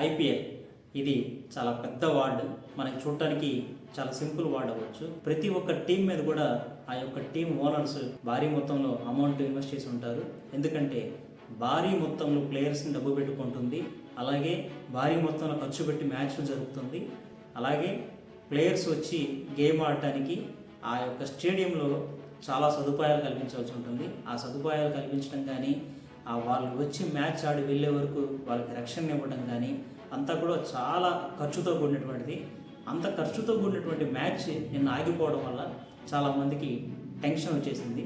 IPL ఇది చాలా పెద్ద వార్డు. మనకి చూడటానికి చాలా సింపుల్ వార్డ్ అవ్వచ్చు. ప్రతి ఒక్క టీం మీద కూడా ఆ యొక్క టీం ఓనర్స్ భారీ మొత్తంలో అమౌంట్ ఇన్వెస్ట్ చేసి ఉంటారు. ఎందుకంటే భారీ మొత్తంలో ప్లేయర్స్ని డబ్బు పెట్టుకుంటుంది, అలాగే భారీ మొత్తంలో ఖర్చు పెట్టి మ్యాచ్లు జరుగుతుంది. అలాగే ప్లేయర్స్ వచ్చి గేమ్ ఆడటానికి ఆ యొక్క స్టేడియంలో చాలా సదుపాయాలు కల్పించాల్సి ఉంటుంది. ఆ సదుపాయాలు కల్పించడం కానీ, వాళ్ళు వచ్చి మ్యాచ్ ఆడి వెళ్ళే వరకు వాళ్ళకి రక్షణ ఇవ్వడం కానీ అంతా కూడా చాలా ఖర్చుతో కూడినటువంటిది. అంత ఖర్చుతో కూడినటువంటి మ్యాచ్ నిన్న ఆగిపోవడం వల్ల చాలామందికి టెన్షన్ వచ్చేసింది.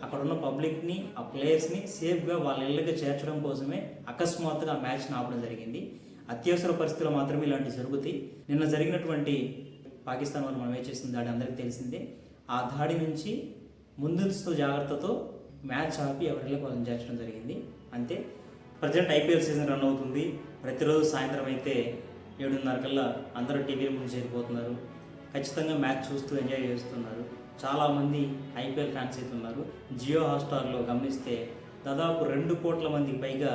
అక్కడ ఉన్న పబ్లిక్ని, ఆ ప్లేయర్స్ని సేఫ్గా వాళ్ళ ఇళ్ళకి చేర్చడం కోసమే అకస్మాత్తుగా ఆ మ్యాచ్ని ఆపడం జరిగింది. అత్యవసర పరిస్థితుల్లో మాత్రమే ఇలాంటివి జరుగుతాయి. నిన్న జరిగినటువంటి పాకిస్తాన్ వాళ్ళు మనం చేసిన దాడి అందరికీ తెలిసిందే. ఆ దాడి నుంచి ముందస్తు జాగ్రత్తతో మ్యాచ్ ఆపి ఎవరిళ్ళకి వాళ్ళని చేర్చడం జరిగింది. అంతే. ప్రజెంట్ ఐపీఎల్ సీజన్ రన్ అవుతుంది. ప్రతిరోజు సాయంత్రం అయితే 7:30 కల్లా అందరూ టీవీల ముందు చేరిపోతున్నారు. ఖచ్చితంగా మ్యాచ్ చూస్తూ ఎంజాయ్ చేస్తున్నారు. చాలామంది ఐపీఎల్ ఫ్యాన్స్ అయితే ఉన్నారు. జియో హాట్స్టార్లో గమనిస్తే దాదాపు 2 కోట్ల మందికి పైగా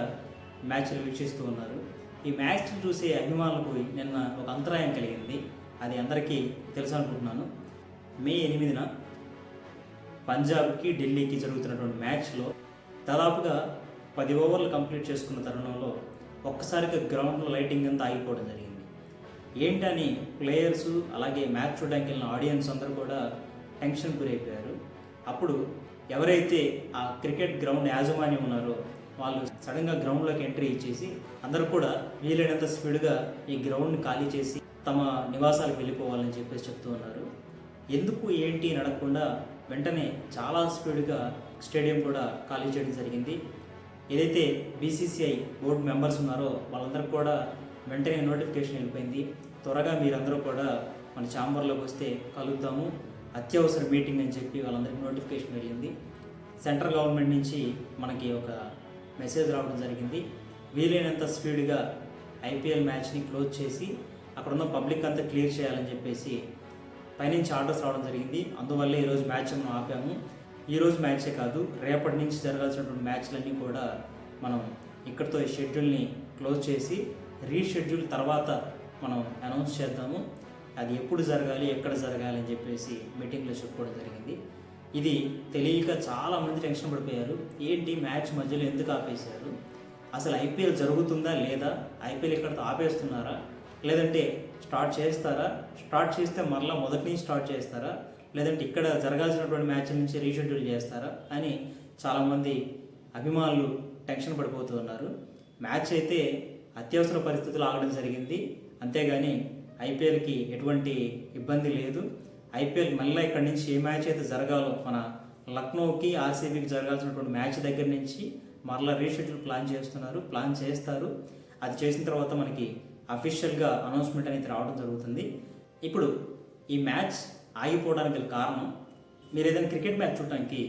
మ్యాచ్లు వీక్షిస్తూ ఉన్నారు. ఈ మ్యాచ్ చూసే అభిమానులకు నిన్న ఒక అంతరాయం కలిగింది. అది అందరికీ తెలుసు అనుకుంటున్నాను. మే 8న పంజాబ్కి ఢిల్లీకి జరుగుతున్నటువంటి మ్యాచ్లో దాదాపుగా 10 ఓవర్లు కంప్లీట్ చేసుకున్న తరుణంలో ఒక్కసారిగా గ్రౌండ్లో లైటింగ్ అంతా ఆగిపోవడం జరిగింది. ఏంటని ప్లేయర్సు అలాగే మ్యాచ్ చూడడానికి వెళ్ళిన ఆడియన్స్ అందరూ కూడా టెన్షన్ గురైపోయారు. అప్పుడు ఎవరైతే ఆ క్రికెట్ గ్రౌండ్ యాజమాన్యం ఉన్నారో వాళ్ళు సడన్గా గ్రౌండ్లోకి ఎంట్రీ ఇచ్చేసి అందరూ కూడా వీలైనంత స్పీడ్గా ఈ గ్రౌండ్ని ఖాళీ చేసి తమ నివాసాలకు వెళ్ళిపోవాలని చెప్పేసి చెప్తూ ఉన్నారు. ఎందుకు ఏంటి అని అడగకుండా వెంటనే చాలా స్పీడ్గా స్టేడియం కూడా ఖాళీ చేయడం జరిగింది. ఏదైతే బీసీసీఐ బోర్డు మెంబర్స్ ఉన్నారో వాళ్ళందరూ కూడా వెంటనే నోటిఫికేషన్ వెళ్ళిపోయింది. త్వరగా మీరందరూ కూడా మన ఛాంబర్లోకి వస్తే కలుద్దాము, అత్యవసర మీటింగ్ అని చెప్పి వాళ్ళందరికీ నోటిఫికేషన్ వెళ్ళింది. సెంట్రల్ గవర్నమెంట్ నుంచి మనకి ఒక మెసేజ్ రావడం జరిగింది. వీలైనంత స్పీడ్గా ఐపీఎల్ మ్యాచ్ని క్లోజ్ చేసి అక్కడున్న పబ్లిక్ అంతా క్లియర్ చేయాలని చెప్పేసి పైనుంచి ఆర్డర్స్ రావడం జరిగింది. అందువల్లే ఈరోజు మ్యాచ్ మనం ఆపాము. ఈరోజు మ్యాచే కాదు, రేపటి నుంచి జరగాల్సినటువంటి మ్యాచ్లన్నీ కూడా మనం ఇక్కడితో ఈ షెడ్యూల్ని క్లోజ్ చేసి రీషెడ్యూల్ తర్వాత మనం అనౌన్స్ చేద్దాము. అది ఎప్పుడు జరగాలి, ఎక్కడ జరగాలి అని చెప్పేసి మీటింగ్లో చెప్పుకోవడం జరిగింది. ఇది తెలియక చాలామంది టెన్షన్ పడిపోయారు. ఏంటి మ్యాచ్ మధ్యలో ఎందుకు ఆపేశారు, అసలు ఐపీఎల్ జరుగుతుందా లేదా, ఐపీఎల్ ఇక్కడితో ఆపేస్తున్నారా, లేదంటే స్టార్ట్ చేస్తారా, స్టార్ట్ చేస్తే మరలా మొదటి నుంచి స్టార్ట్ చేస్తారా, లేదంటే ఇక్కడ జరగాల్సినటువంటి మ్యాచ్ నుంచి రీషెడ్యూల్ చేస్తారా అని చాలామంది అభిమానులు టెన్షన్ పడిపోతూ ఉన్నారు. మ్యాచ్ అయితే అత్యవసర పరిస్థితులు ఆగడం జరిగింది, అంతేగాని ఐపీఎల్కి ఎటువంటి ఇబ్బంది లేదు. ఐపీఎల్ మళ్ళీ ఇక్కడి నుంచి ఏ మ్యాచ్ అయితే జరగాలో మన లక్నోకి ఆర్సీబీకి జరగాల్సినటువంటి మ్యాచ్ దగ్గర నుంచి మరలా రీషెడ్యూల్ ప్లాన్ చేస్తారు. అది చేసిన తర్వాత మనకి అఫీషియల్గా అనౌన్స్మెంట్ అనేది రావడం జరుగుతుంది. ఇప్పుడు ఈ మ్యాచ్ ఆగిపోవడానికి కారణం, మీరు ఏదైనా క్రికెట్ మ్యాచ్ చూడడానికి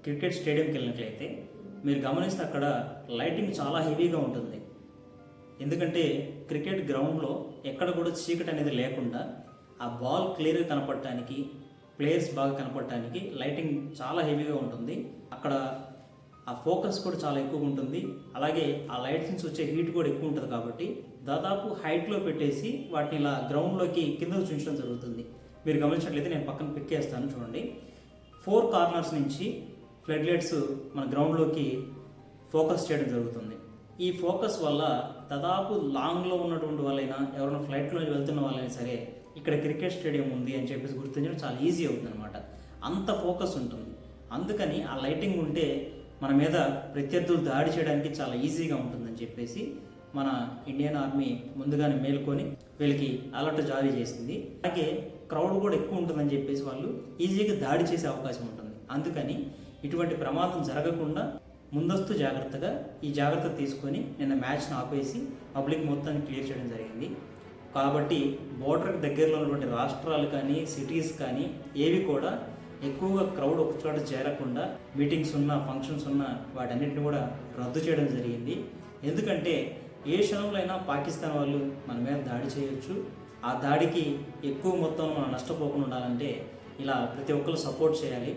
క్రికెట్ స్టేడియంకి వెళ్ళినట్లయితే మీరు గమనిస్తే అక్కడ లైటింగ్ చాలా హెవీగా ఉంటుంది. ఎందుకంటే క్రికెట్ గ్రౌండ్లో ఎక్కడ కూడా చీకటి అనేది లేకుండా ఆ బాల్ క్లియర్గా కనపడటానికి, ప్లేయర్స్ బాగా కనపడటానికి లైటింగ్ చాలా హెవీగా ఉంటుంది. అక్కడ ఆ ఫోకస్ కూడా చాలా ఎక్కువగా ఉంటుంది. అలాగే ఆ లైట్స్ నుంచి వచ్చే హీట్ కూడా ఎక్కువ ఉంటుంది. కాబట్టి దాదాపు హైట్లో పెట్టేసి వాటిని ఇలా గ్రౌండ్లోకి కిందకు చూపించడం జరుగుతుంది. మీరు గమనించినట్లయితే నేను పక్కన పిక్ చేస్తాను చూడండి. 4 కార్నర్స్ నుంచి ఫ్లడ్ లైట్స్ మన గ్రౌండ్లోకి ఫోకస్ చేయడం జరుగుతుంది. ఈ ఫోకస్ వల్ల దాదాపు లాంగ్లో ఉన్నటువంటి వాళ్ళైనా, ఎవరైనా ఫ్లైట్లో వెళ్తున్న వాళ్ళైనా సరే ఇక్కడ క్రికెట్ స్టేడియం ఉంది అని చెప్పేసి గుర్తించడం చాలా ఈజీ అవుతుంది అనమాట. అంత ఫోకస్ ఉంటుంది. అందుకని ఆ లైటింగ్ ఉంటే మన మీద ప్రత్యర్థులు దాడి చేయడానికి చాలా ఈజీగా ఉంటుందని చెప్పేసి మన ఇండియన్ ఆర్మీ ముందుగానే మేల్కొని వీళ్ళకి అలర్ట్ జారీ చేసింది. అలాగే క్రౌడ్ కూడా ఎక్కువ ఉంటుందని చెప్పేసి వాళ్ళు ఈజీగా దాడి చేసే అవకాశం ఉంటుంది. అందుకని ఇటువంటి ప్రమాదం జరగకుండా ముందస్తు జాగ్రత్తగా ఈ జాగ్రత్త తీసుకొని నిన్న మ్యాచ్ను ఆపేసి పబ్లిక్ మొత్తాన్ని క్లియర్ చేయడం జరిగింది. కాబట్టి బోర్డర్కి దగ్గరలో ఉన్నటువంటి రాష్ట్రాలు కానీ, సిటీస్ కానీ ఏవి కూడా ఎక్కువగా క్రౌడ్ ఒక చోట చేరకుండా మీటింగ్స్ ఉన్న, ఫంక్షన్స్ ఉన్న వాటన్నిటిని కూడా రద్దు చేయడం జరిగింది. ఎందుకంటే ఏ క్షణంలో అయినా పాకిస్తాన్ వాళ్ళు మన మీద దాడి చేయొచ్చు. ఆ దాడికి ఎక్కువ మొత్తంలో మనం నష్టపోకుండా ఉండాలంటే ఇలా ప్రతి ఒక్కరు సపోర్ట్ చేయాలి.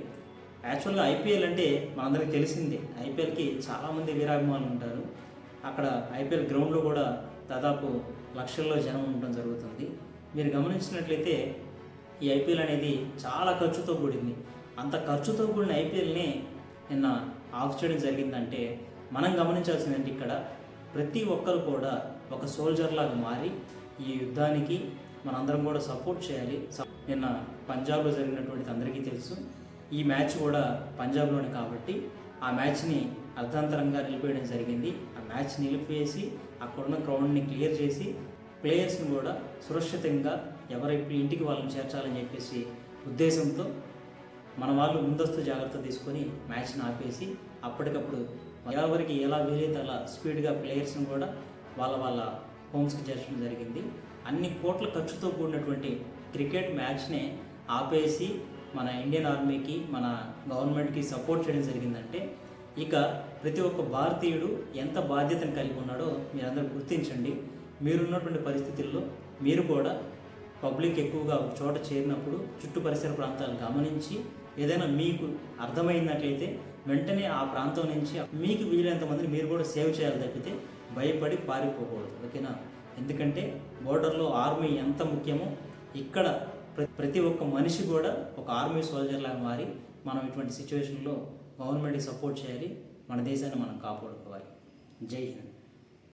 యాక్చువల్గా ఐపీఎల్ అంటే మనందరికీ తెలిసిందే. ఐపీఎల్కి చాలామంది వీరాభిమానులు ఉంటారు. అక్కడ ఐపీఎల్ గ్రౌండ్లో కూడా దాదాపు లక్షల్లో జనం ఉండటం జరుగుతుంది. మీరు గమనించినట్లయితే ఈ ఐపీఎల్ అనేది చాలా ఖర్చుతో కూడింది. అంత ఖర్చుతో కూడిన ఐపీఎల్ని నిన్న ఆఫ్ చేయడం జరిగిందంటే మనం గమనించాల్సిందంటే ఇక్కడ ప్రతి ఒక్కరు కూడా ఒక సోల్జర్ లాగా మారి ఈ యుద్ధానికి మనందరం కూడా సపోర్ట్ చేయాలి. నిన్న పంజాబ్లో జరిగినటువంటిది అందరికీ తెలుసు. ఈ మ్యాచ్ కూడా పంజాబ్లోనే కాబట్టి ఆ మ్యాచ్ని అర్ధాంతరంగా నిలిపేయడం జరిగింది. ఆ మ్యాచ్ నిలిపేసి అక్కడున్న గ్రౌండ్ని క్లియర్ చేసి ప్లేయర్స్ని కూడా సురక్షితంగా ఎవరి ఇంటికి వాళ్ళని చేర్చాలని చెప్పేసి ఉద్దేశంతో మన వాళ్ళు ముందస్తు జాగ్రత్త తీసుకొని మ్యాచ్ని ఆపేసి అప్పటికప్పుడు ఎవరికి ఎలా వీలైతే అలా స్పీడ్గా ప్లేయర్స్ని కూడా వాళ్ళ హోమ్స్కి చేర్చడం జరిగింది. అన్ని కోట్ల ఖర్చుతో కూడినటువంటి క్రికెట్ మ్యాచ్నే ఆపేసి మన ఇండియన్ ఆర్మీకి మన గవర్నమెంట్కి సపోర్ట్ చేయడం జరిగిందంటే ఇక ప్రతి ఒక్క భారతీయుడు ఎంత బాధ్యతను కలిగి ఉన్నాడో మీరందరూ గుర్తించండి. మీరున్నటువంటి పరిస్థితుల్లో మీరు కూడా పబ్లిక్ ఎక్కువగా ఒక చోట చేరినప్పుడు చుట్టూ పరిసర ప్రాంతాలు గమనించి ఏదైనా మీకు అర్థమైనట్లయితే వెంటనే ఆ ప్రాంతం నుంచి మీకు వీలైనంత మందిని మీరు కూడా సేవ్ చేయాలి తప్పితే భయపడి పారిపోకూడదు. ఓకేనా? ఎందుకంటే బోర్డర్లో ఆర్మీ ఎంత ముఖ్యమో ఇక్కడ ప్రతి ఒక్క మనిషి కూడా ఒక ఆర్మీ సోల్జర్ లాగా మారి మనం ఇటువంటి సిచ్యువేషన్లో గవర్నమెంట్కి సపోర్ట్ చేయాలి. మన దేశాన్ని మనం కాపాడుకోవాలి. జై హింద్.